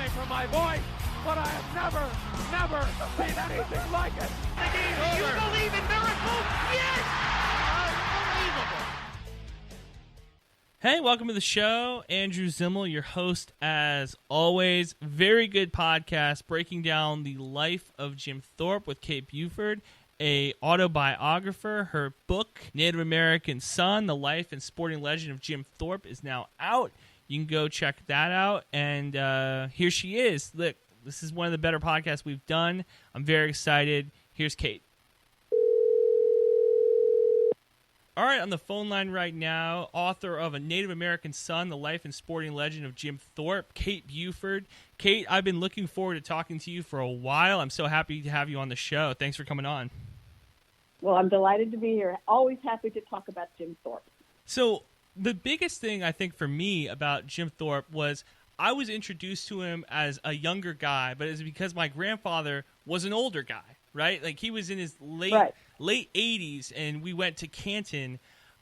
me for my voice, but I have never seen anything like it. Do you believe in miracles? Yes! Unbelievable. Hey, welcome to the show. Andrew Zimmel, your host as always. Very good podcast breaking down the life of Jim Thorpe with Kate Buford, a autobiographer. Her book, Native American Son, The Life and Sporting Legend of Jim Thorpe, is now out. You can go check that out. And here she is. Look, this is one of the better podcasts we've done. I'm very excited. Here's Kate. All right, on the phone line right now, author of A Native American Son, The Life and Sporting Legend of Jim Thorpe, Kate Buford. Kate, I've been looking forward to talking to you for a while. I'm so happy to have you on the show. Thanks for coming on. Well, I'm delighted to be here. Always happy to talk about Jim Thorpe. So the biggest thing I think for me about Jim Thorpe was I was introduced to him as a younger guy, but it's because my grandfather was an older guy, right? Like he was in his late 80s, and we went to Canton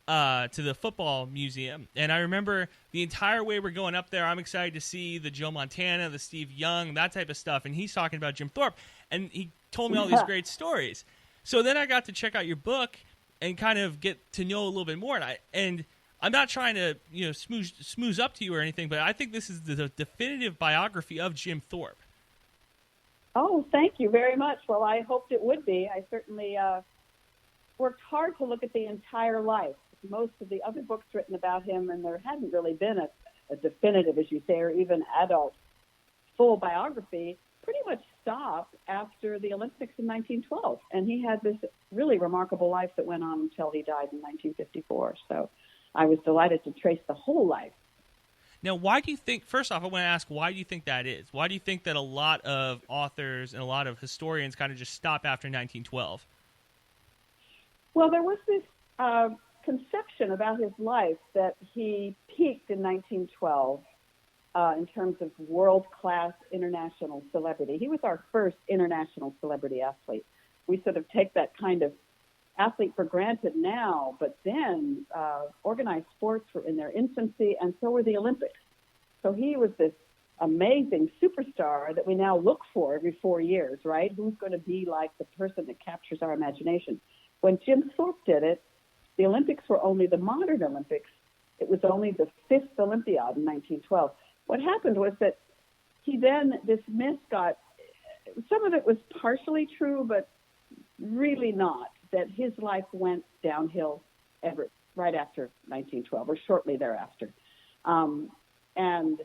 to the football museum. And I remember the entire way we're going up there, I'm excited to see the Joe Montana, the Steve Young, that type of stuff. And he's talking about Jim Thorpe, and he told me all these great stories. So then I got to check out your book and kind of get to know a little bit more. And I'm not trying to smooze up to you or anything, but I think this is the definitive biography of Jim Thorpe. Oh, thank you very much. Well, I hoped it would be. I certainly worked hard to look at the entire life. Most of the other books written about him, and there hadn't really been a definitive, as you say, or even adult full biography, pretty much stopped after the Olympics in 1912. And he had this really remarkable life that went on until he died in 1954. So I was delighted to trace the whole life. Now, why do you think, first off, I want to ask, why do you think that is? Why do you think that a lot of authors and a lot of historians kind of just stop after 1912? Well, there was this conception about his life that he peaked in 1912 in terms of world-class international celebrity. He was our first international celebrity athlete. We sort of take that kind of athlete for granted now, but then organized sports were in their infancy, and so were the Olympics. So he was this amazing superstar that we now look for every 4 years, right? Who's going to be like the person that captures our imagination? When Jim Thorpe did it, the Olympics were only the modern Olympics. It was only the fifth Olympiad in 1912. What happened was that this myth got, some of it was partially true, but really not, that his life went downhill right after 1912 or shortly thereafter. And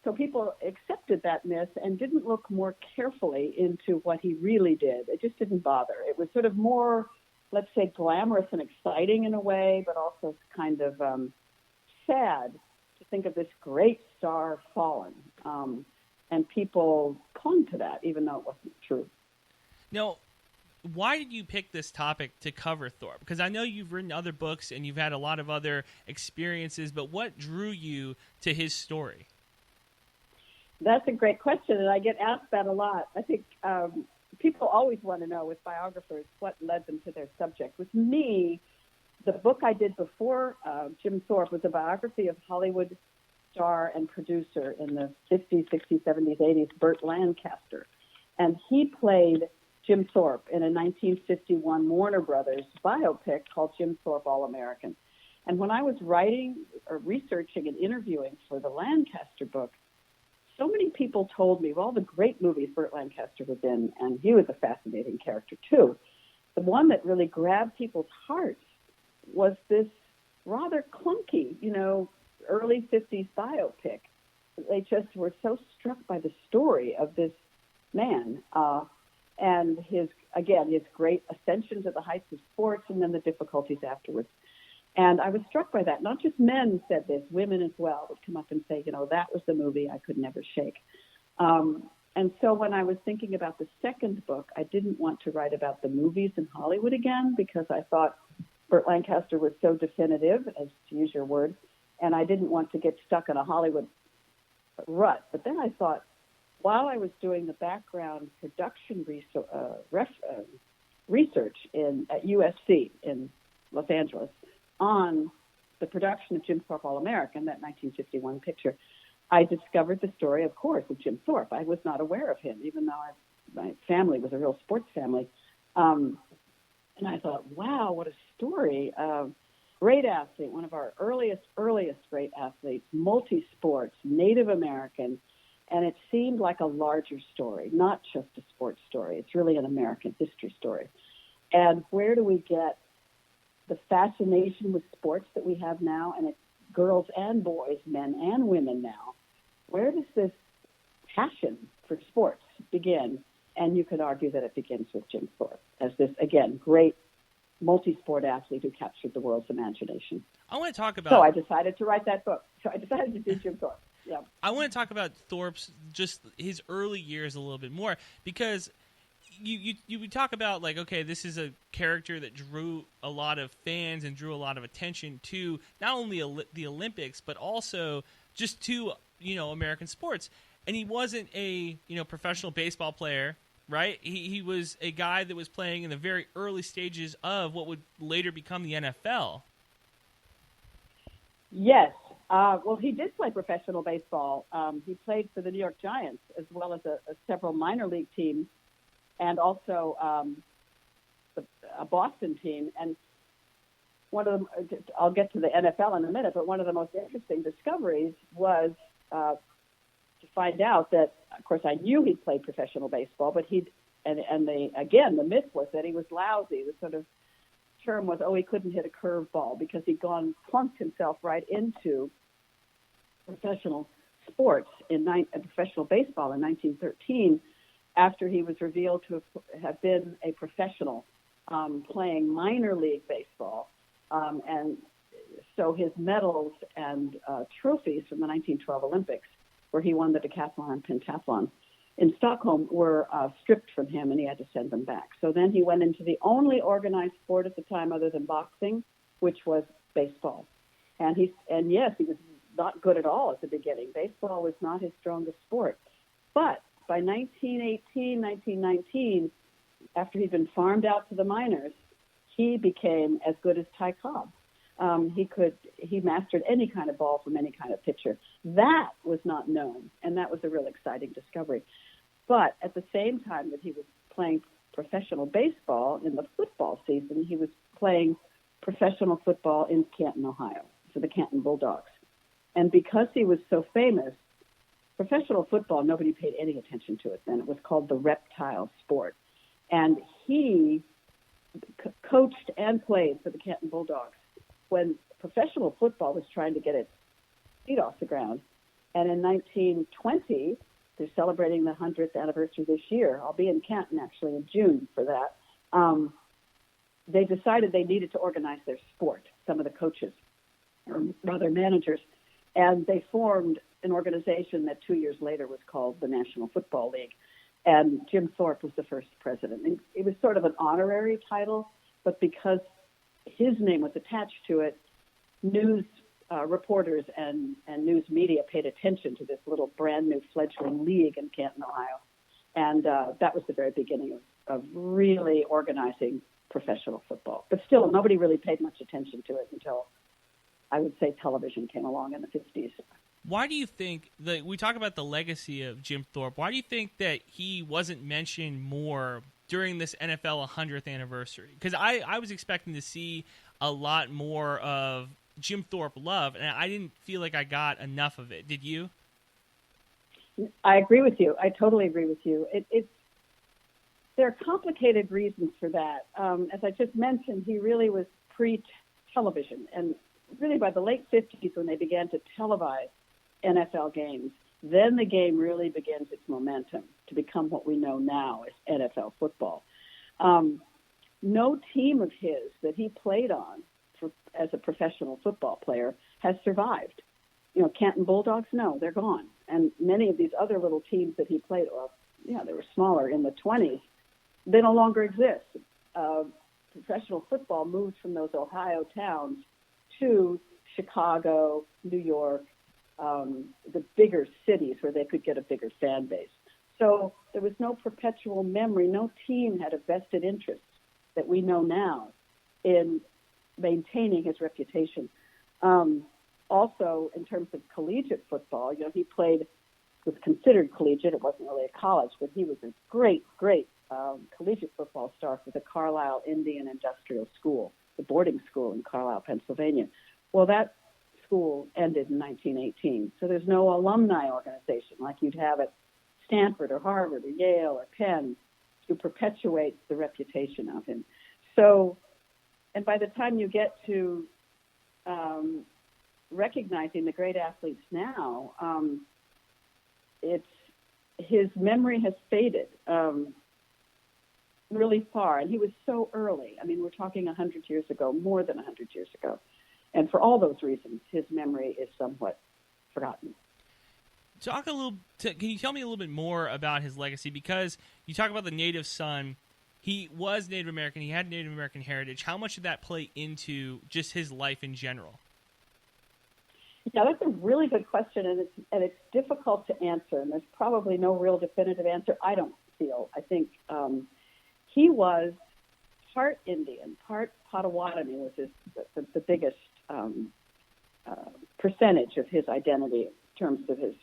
so people accepted that myth and didn't look more carefully into what he really did. It just didn't bother. It was sort of more, let's say, glamorous and exciting in a way, but also kind of sad to think of this great star fallen. And people clung to that, even though it wasn't true. Now, why did you pick this topic to cover Thorpe? Because I know you've written other books and you've had a lot of other experiences, but what drew you to his story? That's a great question, and I get asked that a lot. I think people always want to know with biographers what led them to their subject. With me, the book I did before Jim Thorpe was a biography of Hollywood star and producer in the 50s, 60s, 70s, 80s, Burt Lancaster. And he played Jim Thorpe in a 1951 Warner Brothers biopic called Jim Thorpe All-American. And when I was writing or researching and interviewing for the Lancaster book, so many people told me of all the great movies Burt Lancaster was in, and he was a fascinating character too. The one that really grabbed people's hearts was this rather clunky, early 50s biopic. They just were so struck by the story of this man and his great ascension to the heights of sports and then the difficulties afterwards. And I was struck by that. Not just men said this, women as well would come up and say, that was the movie I could never shake. And so when I was thinking about the second book, I didn't want to write about the movies in Hollywood again because I thought Burt Lancaster was so definitive, as to use your word, and I didn't want to get stuck in a Hollywood rut. But then I thought, while I was doing the background production research at USC in Los Angeles on the production of Jim Thorpe All-American, that 1951 picture, I discovered the story, of course, of Jim Thorpe. I was not aware of him, even though my family was a real sports family. And I thought, wow, what a story. Great athlete, one of our earliest great athletes, multi-sports, Native American. And it seemed like a larger story, not just a sports story. It's really an American history story. And where do we get the fascination with sports that we have now? And it's girls and boys, men and women now. Where does this passion for sports begin? And you could argue that it begins with Jim Thorpe as this, again, great multi-sport athlete who captured the world's imagination. I want to talk about... So I decided to write that book. So I decided to do Jim Thorpe. Yeah. I want to talk about Thorpe's, just his early years a little bit more, because you would talk about, like, okay, this is a character that drew a lot of fans and drew a lot of attention to not only the Olympics, but also just to, American sports. And he wasn't a, professional baseball player, right? He was a guy that was playing in the very early stages of what would later become the NFL. Yes. Well, he did play professional baseball. He played for the New York Giants as well as several minor league teams, and also a Boston team. And one of them, I'll get to the NFL in a minute, but one of the most interesting discoveries was to find out that, of course, I knew he played professional baseball, but the myth was that he was lousy. The sort of term was, he couldn't hit a curveball because he'd plunked himself right into professional sports in professional baseball in 1913, after he was revealed to have been a professional playing minor league baseball. And so his medals and trophies from the 1912 Olympics, where he won the decathlon and pentathlon in Stockholm, were stripped from him, and he had to send them back. So then he went into the only organized sport at the time other than boxing, which was baseball. And yes, he was not good at all at the beginning. Baseball was not his strongest sport. But by 1918, 1919, after he'd been farmed out to the minors, he became as good as Ty Cobb. He mastered any kind of ball from any kind of pitcher. That was not known, and that was a real exciting discovery. But at the same time that he was playing professional baseball in the football season, he was playing professional football in Canton, Ohio, for the Canton Bulldogs. And because he was so famous, professional football, nobody paid any attention to it then. It was called the reptile sport. And he coached and played for the Canton Bulldogs when professional football was trying to get its feet off the ground. And in 1920, they're celebrating the 100th anniversary this year. I'll be in Canton, actually, in June for that. They decided they needed to organize their sport, some of the coaches, or rather managers, and they formed an organization that 2 years later was called the National Football League. And Jim Thorpe was the first president. And it was sort of an honorary title, but because his name was attached to it, news reporters and news media paid attention to this little brand new fledgling league in Canton, Ohio. And that was the very beginning of really organizing professional football. But still, nobody really paid much attention to it until, I would say, television came along in the 50s. Why do you think that we talk about the legacy of Jim Thorpe? Why do you think that he wasn't mentioned more during this NFL 100th anniversary? Because I was expecting to see a lot more of Jim Thorpe love, and I didn't feel like I got enough of it. Did you? I agree with you. I totally agree with you. There are complicated reasons for that. As I just mentioned, he really was pre-television, and really by the late 50s when they began to televise NFL games, then the game really begins its momentum to become what we know now as NFL football. No team of his that he played on as a professional football player has survived. Canton Bulldogs, no, they're gone. And many of these other little teams that he played, they were smaller in the 20s, they no longer exist. Professional football moved from those Ohio towns to Chicago, New York, the bigger cities where they could get a bigger fan base. So there was no perpetual memory. No team had a vested interest that we know now in maintaining his reputation. also, in terms of collegiate football, he was considered collegiate. It wasn't really a college, but he was a great collegiate football star for the Carlisle Indian Industrial School, the boarding school in Carlisle, Pennsylvania. Well, that school ended in 1918, so there's no alumni organization like you'd have at Stanford or Harvard or Yale or Penn to perpetuate the reputation of him. So, and by the time you get to recognizing the great athletes now, his memory has faded really far, and he was so early. I mean, we're talking 100 years ago, more than 100 years ago. And for all those reasons, his memory is somewhat forgotten. Can you tell me a little bit more about his legacy? Because you talk about the native son. He was Native American. He had Native American heritage. How much did that play into just his life in general? Yeah, that's a really good question, and it's difficult to answer, and there's probably no real definitive answer, I don't feel. I think he was part Indian, part Potawatomi was the biggest percentage of his identity in terms of his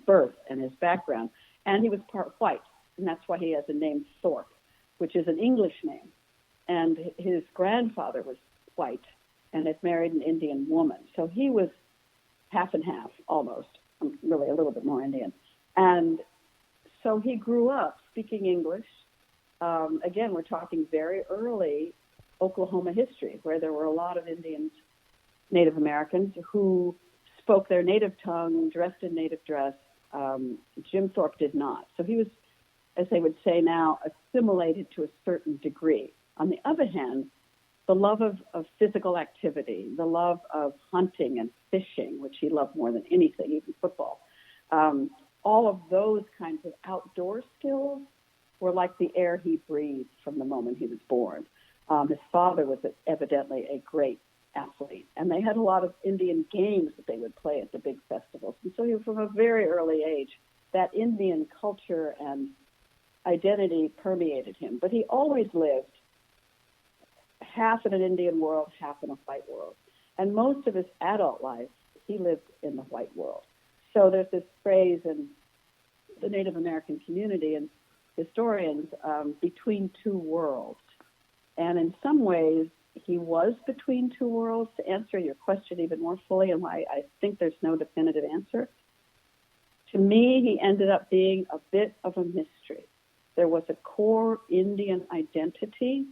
birth and his background, and he was part white, and that's why he has the name Thorpe, which is an English name, and his grandfather was white and had married an Indian woman, so he was half and half, almost, really a little bit more Indian. And so he grew up speaking English. Again, we're talking very early Oklahoma history, where there were a lot of Indians, Native Americans, who spoke their native tongue, dressed in native dress. Jim Thorpe did not. So he was, as they would say now, assimilated to a certain degree. On the other hand, the love of physical activity, the love of hunting and fishing, which he loved more than anything, even football, all of those kinds of outdoor skills were like the air he breathed from the moment he was born. His father was evidently a great athlete, and they had a lot of Indian games that they would play at the big festivals. And so from a very early age, that Indian culture and identity permeated him. But he always lived half in an Indian world, half in a white world. And most of his adult life, he lived in the white world. So there's this phrase in the Native American community and historians, between two worlds. And in some ways, he was between two worlds. To answer your question even more fully and why I think there's no definitive answer, to me, he ended up being a bit of a mystery. There was a core Indian identity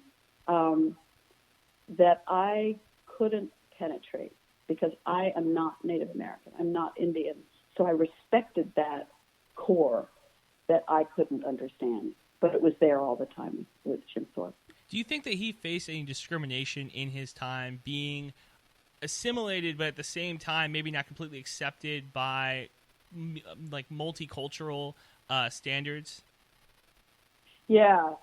that I couldn't penetrate because I am not Native American. I'm not Indian. So I respected that core that I couldn't understand. But it was there all the time with Jim Thorpe. Do you think that he faced any discrimination in his time, being assimilated, but at the same time maybe not completely accepted by like multicultural standards? Yeah,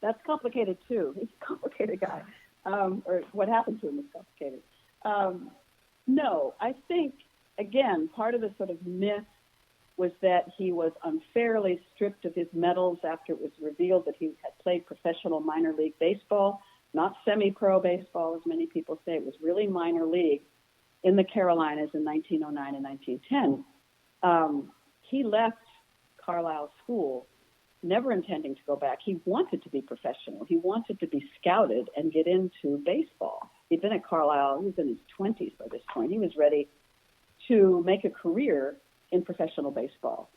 that's complicated too. He's a complicated guy, or what happened to him is complicated. No, I think, again, part of the sort of myth was that he was unfairly stripped of his medals after it was revealed that he had played professional minor league baseball, not semi-pro baseball, as many people say. It was really minor league in the Carolinas in 1909 and 1910. He left Carlisle School never intending to go back. He wanted to be professional. He wanted to be scouted and get into baseball. He'd been at Carlisle. He was in his 20s by this point. He was ready to make a career in professional baseball.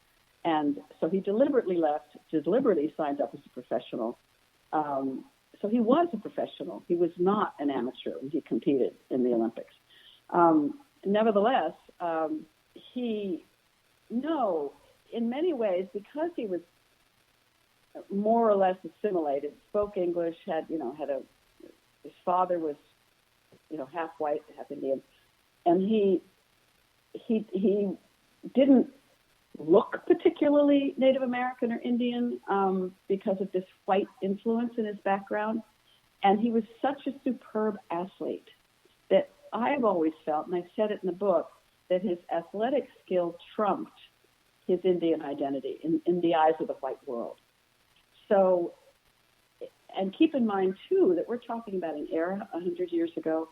And so he deliberately left, deliberately signed up as a professional. So he was a professional. He was not an amateur when he competed in the Olympics. Nevertheless, in many ways, because he was more or less assimilated, spoke English, his father was, half white, half Indian, and he didn't look particularly Native American or Indian because of this white influence in his background. And he was such a superb athlete that I've always felt, and I've said it in the book, that his athletic skill trumped his Indian identity in the eyes of the white world. So, and keep in mind, too, that we're talking about an era 100 years ago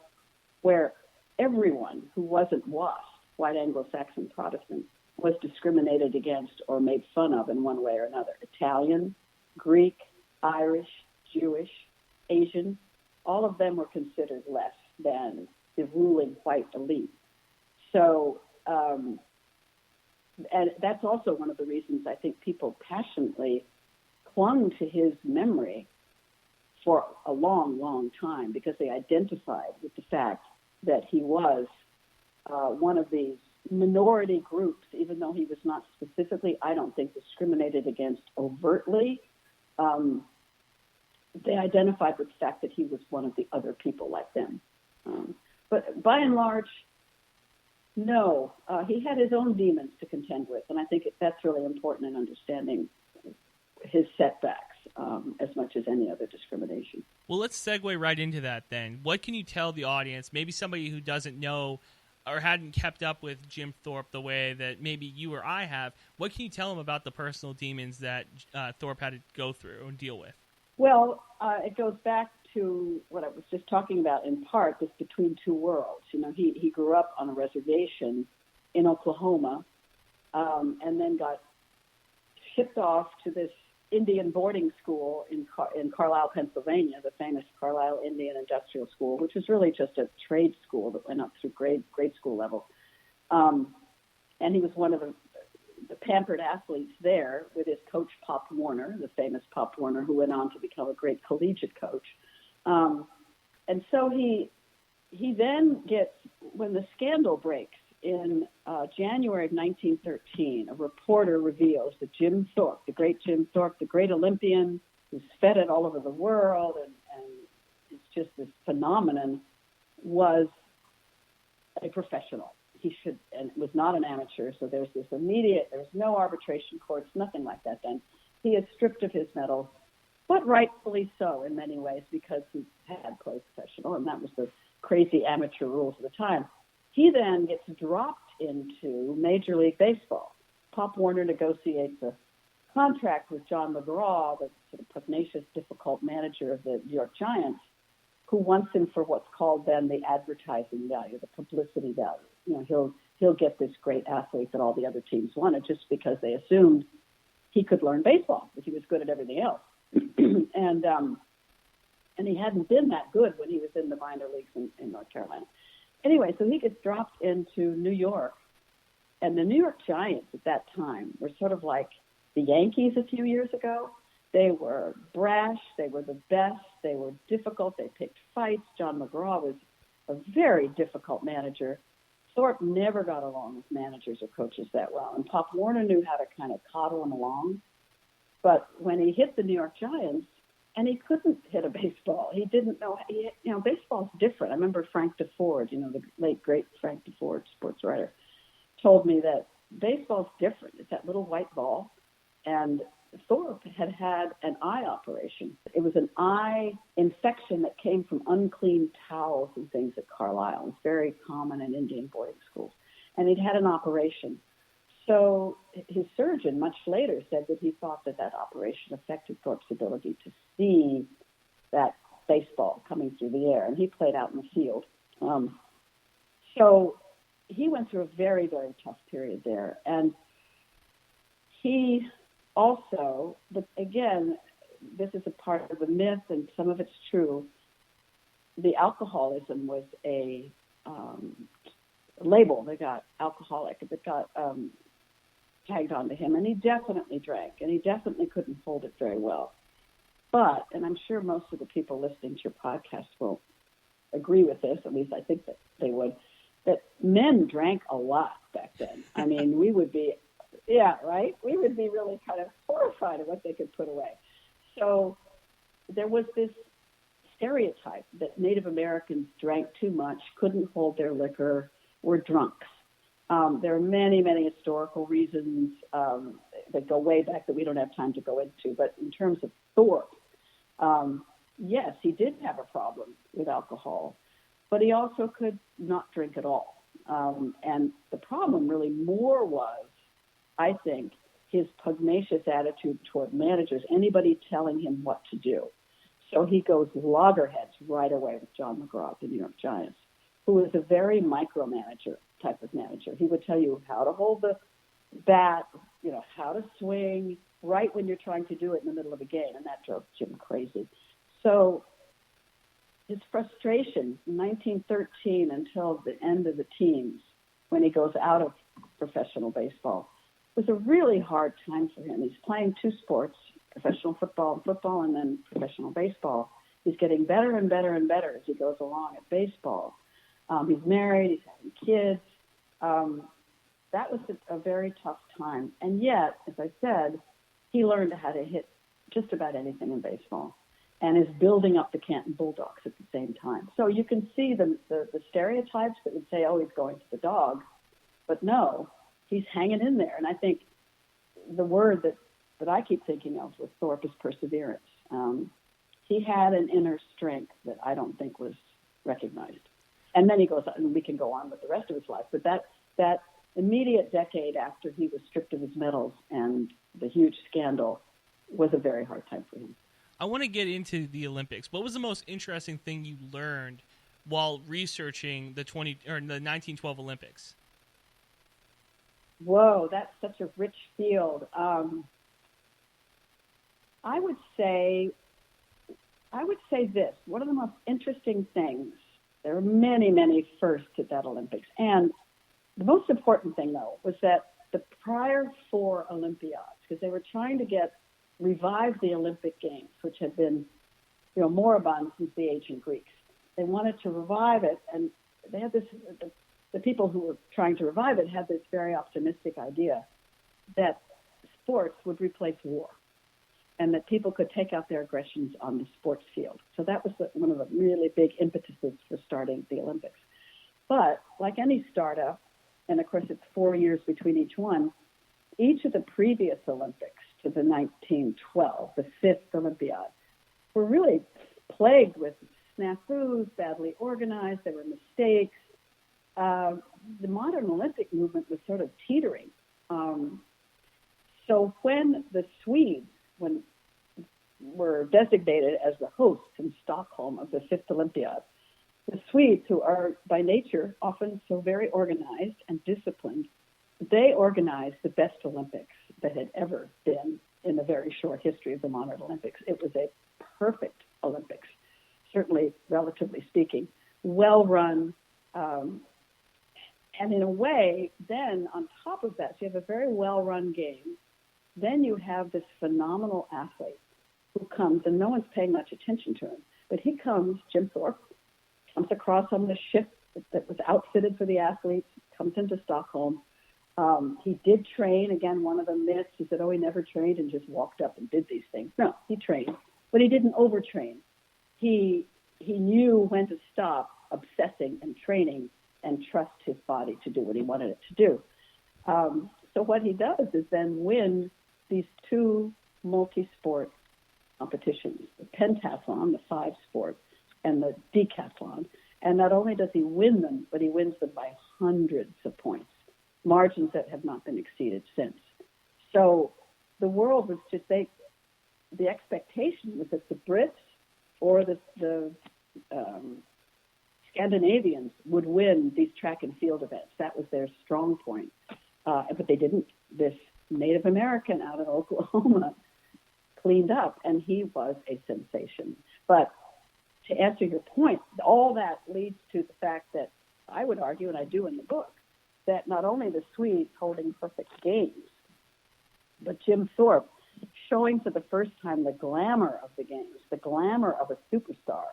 where everyone who wasn't WASP, white Anglo-Saxon Protestant, was discriminated against or made fun of in one way or another. Italian, Greek, Irish, Jewish, Asian, all of them were considered less than the ruling white elite. So, and that's also one of the reasons I think people passionately clung to his memory for a long, long time, because they identified with the fact that he was one of these minority groups, even though he was not specifically, I don't think, discriminated against overtly. They identified with the fact that he was one of the other people like them. But by and large, no, he had his own demons to contend with, and I think that's really important in understanding his setbacks as much as any other discrimination. Well, let's segue right into that then. What can you tell the audience, maybe somebody who doesn't know or hadn't kept up with Jim Thorpe the way that maybe you or I have, what can you tell them about the personal demons that Thorpe had to go through and deal with? Well, it goes back to what I was just talking about in part, this between two worlds. You know, he grew up on a reservation in Oklahoma and then got shipped off to this Indian boarding school in Carlisle, Pennsylvania, the famous Carlisle Indian Industrial School, which was really just a trade school that went up through grade school level. And he was one of the pampered athletes there with his coach, Pop Warner, the famous Pop Warner, who went on to become a great collegiate coach. And so he then gets, when the scandal breaks in January of 1913, a reporter reveals that Jim Thorpe, the great Jim Thorpe, the great Olympian who's fed it all over the world and is just this phenomenon, was a professional. He should, and was not an amateur, so there's no arbitration courts, nothing like that then. He is stripped of his medals, but rightfully so in many ways, because he had played professional, and that was the crazy amateur rules of the time. He then gets dropped into Major League Baseball. Pop Warner negotiates a contract with John McGraw, the sort of pugnacious, difficult manager of the New York Giants, who wants him for what's called then the advertising value, the publicity value. You know, he'll get this great athlete that all the other teams wanted just because they assumed he could learn baseball, because he was good at everything else. And he hadn't been that good when he was in the minor leagues in North Carolina. Anyway, so he gets dropped into New York, and the New York Giants at that time were sort of like the Yankees a few years ago. They were brash, they were the best, they were difficult, they picked fights. John McGraw was a very difficult manager. Thorpe never got along with managers or coaches that well, and Pop Warner knew how to kind of coddle him along. But when he hit the New York Giants, and he couldn't hit a baseball, he didn't know. Baseball's different. I remember Frank DeFord, the late great Frank DeFord, sports writer, told me that baseball's different. It's that little white ball, and Thorpe had an eye operation. It was an eye infection that came from unclean towels and things at Carlisle. It's very common in Indian boarding schools. And he'd had an operation. So his surgeon much later said that he thought that operation affected Thorpe's ability to see that baseball coming through the air. And he played out in the field. So he went through a very, very tough period there. And he also, but again, this is a part of the myth, and some of it's true, the alcoholism was a label that got alcoholic, that got tagged onto him, and he definitely drank, and he definitely couldn't hold it very well. But, and I'm sure most of the people listening to your podcast will agree with this, at least I think that they would, that men drank a lot back then. I mean, we would be, yeah, right? We would be really kind of horrified at what they could put away. So there was this stereotype that Native Americans drank too much, couldn't hold their liquor, were drunks. There are many, many historical reasons that go way back that we don't have time to go into. But in terms of Thorpe, yes, he did have a problem with alcohol, but he also could not drink at all. And the problem really more was, I think, his pugnacious attitude toward managers, anybody telling him what to do. So he goes loggerheads right away with John McGraw of the New York Giants. who was a very micromanager type of manager. He would tell you how to hold the bat, how to swing right when you're trying to do it in the middle of a game, and that drove Jim crazy. So his frustration in 1913 until the end of the teens, when he goes out of professional baseball, was a really hard time for him. He's playing two sports, professional football, and then professional baseball. He's getting better and better and better as he goes along at baseball. He's married, he's having kids. That was a very tough time. And yet, as I said, he learned how to hit just about anything in baseball and is building up the Canton Bulldogs at the same time. So you can see the stereotypes that would say, oh, he's going to the dog. But no, he's hanging in there. And I think the word that I keep thinking of with Thorpe is perseverance. He had an inner strength that I don't think was recognized. And then he goes on, and we can go on with the rest of his life. But that immediate decade after he was stripped of his medals and the huge scandal was a very hard time for him. I want to get into the Olympics. What was the most interesting thing you learned while researching the 1912 Olympics? Whoa, that's such a rich field. I would say this. One of the most interesting things, there were many, many firsts at that Olympics. And the most important thing, though, was that the prior four Olympiads, because they were trying to revive the Olympic Games, which had been, moribund since the ancient Greeks. They wanted to revive it, and they had this, the people who were trying to revive it had this very optimistic idea that sports would replace war and that people could take out their aggressions on the sports field. So that was one of the really big impetuses for starting the Olympics. But like any startup, and of course it's 4 years between each one, each of the previous Olympics to the 1912, the fifth Olympiad, were really plagued with snafus, badly organized, there were mistakes. The modern Olympic movement was sort of teetering. So when the Swedes were designated as the hosts in Stockholm of the fifth Olympiad, the Swedes, who are by nature often so very organized and disciplined, they organized the best Olympics that had ever been in the very short history of the modern Olympics. It was a perfect Olympics, certainly relatively speaking, well-run, and in a way, then on top of that, so you have a very well-run game. Then you have this phenomenal athlete who comes, and no one's paying much attention to him, but he comes, Jim Thorpe, comes across on the ship that was outfitted for the athletes, comes into Stockholm. He did train. Again, one of the myths is that, he never trained and just walked up and did these things. No, he trained, but he didn't overtrain. He knew when to stop obsessing and training and trust his body to do what he wanted it to do. So what he does is then win these two multi-sport competitions, the pentathlon, the five sports, and the decathlon. And not only does he win them, but he wins them by hundreds of points, margins that have not been exceeded since. So the world was just, the expectation was that the Brits or the Scandinavians would win these track and field events. That was their strong point. But they didn't. This Native American out of Oklahoma cleaned up, and he was a sensation. But to answer your point, all that leads to the fact that I would argue, and I do in the book, that not only the Swedes holding perfect games, but Jim Thorpe showing for the first time the glamour of the games, the glamour of a superstar,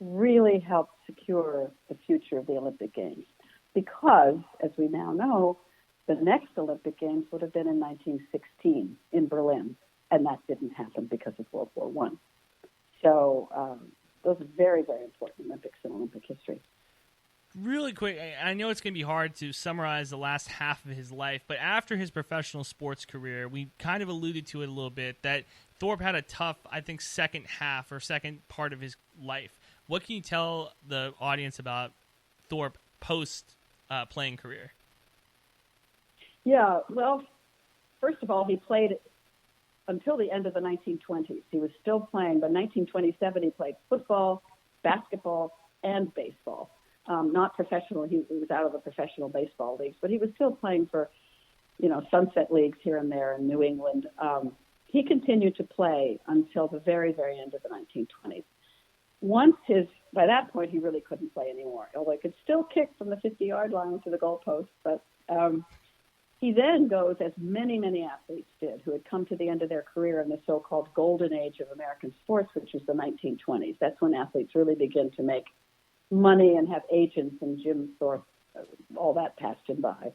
really helped secure the future of the Olympic Games. Because, as we now know, the next Olympic Games would have been in 1916 in Berlin, and that didn't happen because of World War I. So those are very, very important Olympics in Olympic history. Really quick, I know it's going to be hard to summarize the last half of his life, but after his professional sports career, we kind of alluded to it a little bit, that Thorpe had a tough, I think, second half or second part of his life. What can you tell the audience about Thorpe post-playing career? Yeah, well, first of all, he played until the end of the 1920s. He was still playing. By 1927, he played football, basketball, and baseball. not professional. He was out of the professional baseball leagues, but he was still playing for, sunset leagues here and there in New England. He continued to play until the very, very end of the 1920s. By that point, he really couldn't play anymore, although he could still kick from the 50-yard line to the goalpost. But he then goes, as many, many athletes did, who had come to the end of their career in the so-called golden age of American sports, which was the 1920s. That's when athletes really begin to make money and have agents, and Jim Thorpe, all that passed him by.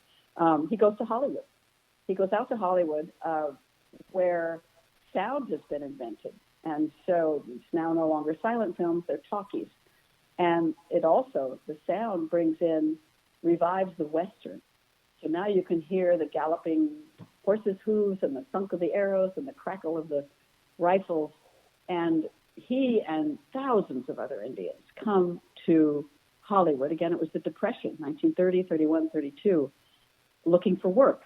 He goes to Hollywood. He goes out to Hollywood, where sound has been invented. And so it's now no longer silent films, they're talkies. And the sound revives the Western. So now you can hear the galloping horses' hooves and the thunk of the arrows and the crackle of the rifles. And he and thousands of other Indians come to Hollywood. Again, it was the Depression, 1930, 31, 32, looking for work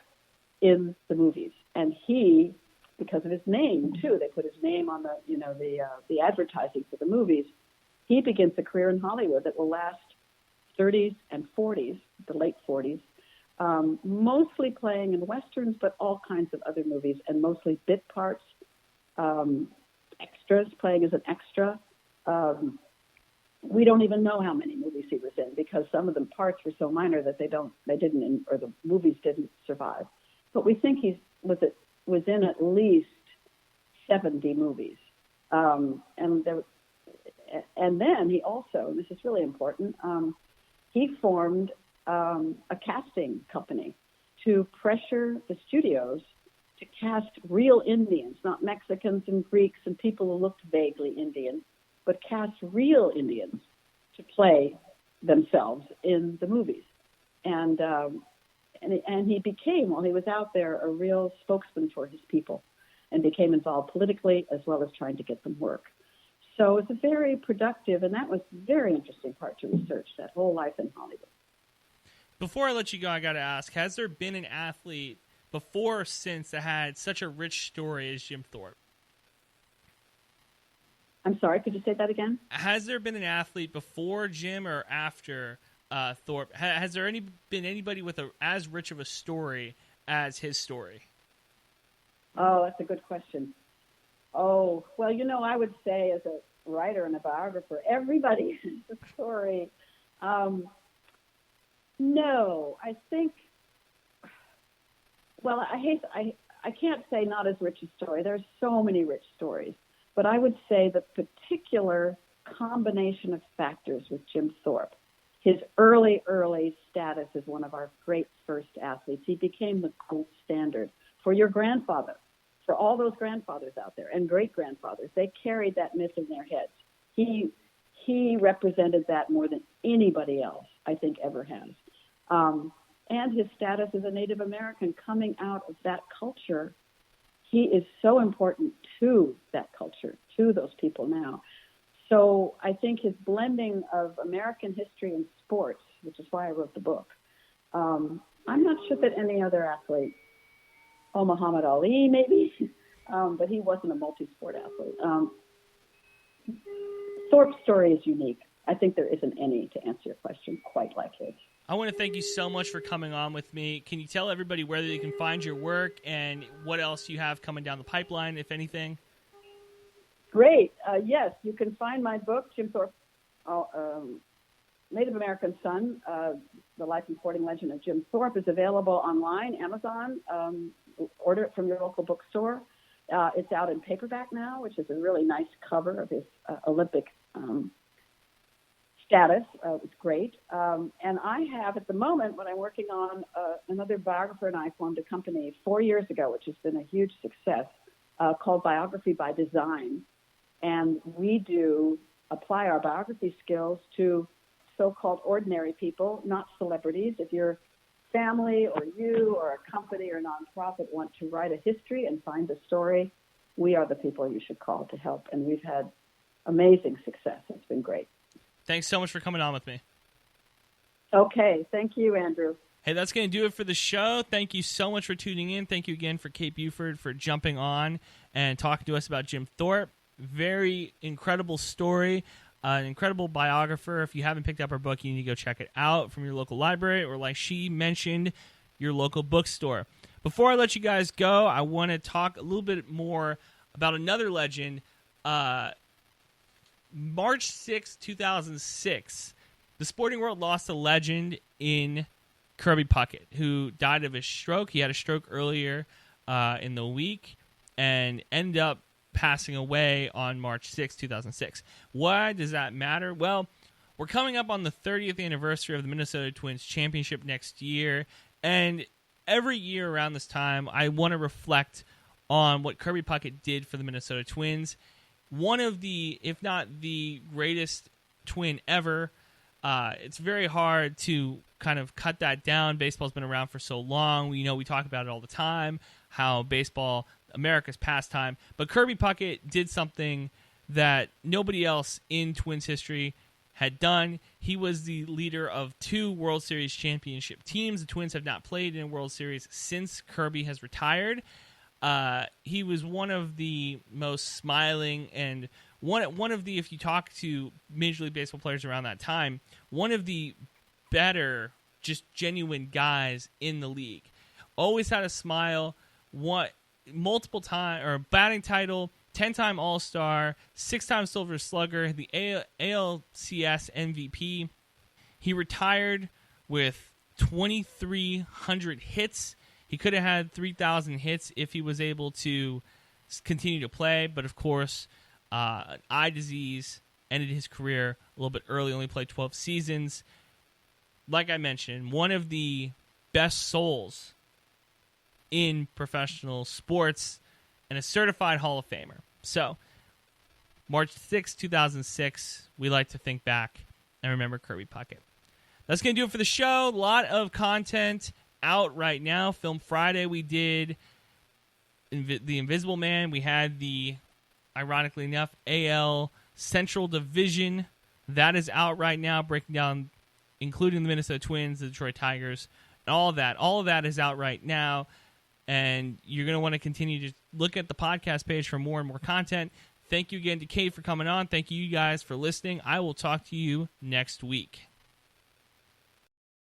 in the movies. And he, because of his name too, they put his name on the advertising for the movies. He begins a career in Hollywood that will last 30s and 40s, the late 40s, mostly playing in westerns, but all kinds of other movies, and mostly bit parts, extras, playing as an extra. We don't even know how many movies he was in, because some of the parts were so minor that the movies didn't survive. But we think he was in at least 70 movies. And then he also, and this is really important, he formed a casting company to pressure the studios to cast real Indians, not Mexicans and Greeks and people who looked vaguely Indian, but cast real Indians to play themselves in the movies. And he became, while he was out there, a real spokesman for his people, and became involved politically as well as trying to get them work. So it's a very productive, and that was a very interesting part to research, that whole life in Hollywood. Before I let you go, I got to ask, has there been an athlete before or since that had such a rich story as Jim Thorpe? I'm sorry, could you say that again? Has there been an athlete before Jim or after Thorpe? Has there been anybody with as rich of a story as his story? Oh, that's a good question. Oh, well, I would say as a writer and a biographer, everybody has a story. No, I think, well, I can't say not as rich a story. There's so many rich stories. But I would say the particular combination of factors with Jim Thorpe, his early status as one of our great first athletes, he became the gold standard for your grandfather, for all those grandfathers out there and great-grandfathers. They carried that myth in their heads. He represented that more than anybody else, I think, ever has. And his status as a Native American coming out of that culture, he is so important to that culture, to those people now. So I think his blending of American history and sports, which is why I wrote the book, I'm not sure that any other athlete, Muhammad Ali maybe, but he wasn't a multi-sport athlete. Thorpe's story is unique. I think there isn't any, to answer your question, quite like his. I want to thank you so much for coming on with me. Can you tell everybody where they can find your work and what else you have coming down the pipeline, if anything? Great. Yes, you can find my book, Jim Thorpe, Native American Son, The Life and Sporting Legend of Jim Thorpe, is available online, Amazon. Order it from your local bookstore. It's out in paperback now, which is a really nice cover of his Olympic status. It's great. And I have, at the moment, what I'm working on, another biographer and I formed a company 4 years ago, which has been a huge success, called Biography by Design. And we do apply our biography skills to so-called ordinary people, not celebrities. If your family or you or a company or nonprofit want to write a history and find a story, we are the people you should call to help. And we've had amazing success. It's been great. Thanks so much for coming on with me. Okay. Thank you, Andrew. Hey, that's going to do it for the show. Thank you so much for tuning in. Thank you again for Kate Buford for jumping on and talking to us about Jim Thorpe. Very incredible story. an incredible biographer. If you haven't picked up her book, you need to go check it out from your local library or, like she mentioned, your local bookstore. Before I let you guys go, I want to talk a little bit more about another legend. March 6, 2006, the sporting world lost a legend in Kirby Puckett, who died of a stroke. He had a stroke earlier in the week and ended up passing away on March 6, 2006. Why does that matter? Well, we're coming up on the 30th anniversary of the Minnesota Twins championship next year, and every year around this time, I want to reflect on what Kirby Puckett did for the Minnesota Twins. One of the, if not the greatest twin ever. It's very hard to kind of cut that down. Baseball's been around for so long. We talk about it all the time, how baseball, America's pastime. But Kirby Puckett did something that nobody else in Twins history had done. He was the leader of 2 World Series championship teams. The Twins have not played in a World Series since Kirby has retired. He was one of the most smiling and one of the, if you talk to Major League Baseball players around that time, one of the better, just genuine guys in the league. Always had a smile. Multiple time or batting title, 10-time All-Star, 6-time Silver Slugger, the ALCS MVP. He retired with 2,300 hits. He could have had 3,000 hits if he was able to continue to play, but of course, eye disease ended his career a little bit early, only played 12 seasons. Like I mentioned, one of the best souls in professional sports and a certified Hall of Famer. So, March 6, 2006, we like to think back and remember Kirby Puckett. That's going to do it for the show. A lot of content out right now. Film Friday, we did The Invisible Man. We had the, ironically enough, AL Central Division. That is out right now, breaking down, including the Minnesota Twins, the Detroit Tigers, and all of that. All of that is out right now, and you're going to want to continue to look at the podcast page for more and more content. Thank you again to Kate for coming on. Thank you guys for listening. I will talk to you next week.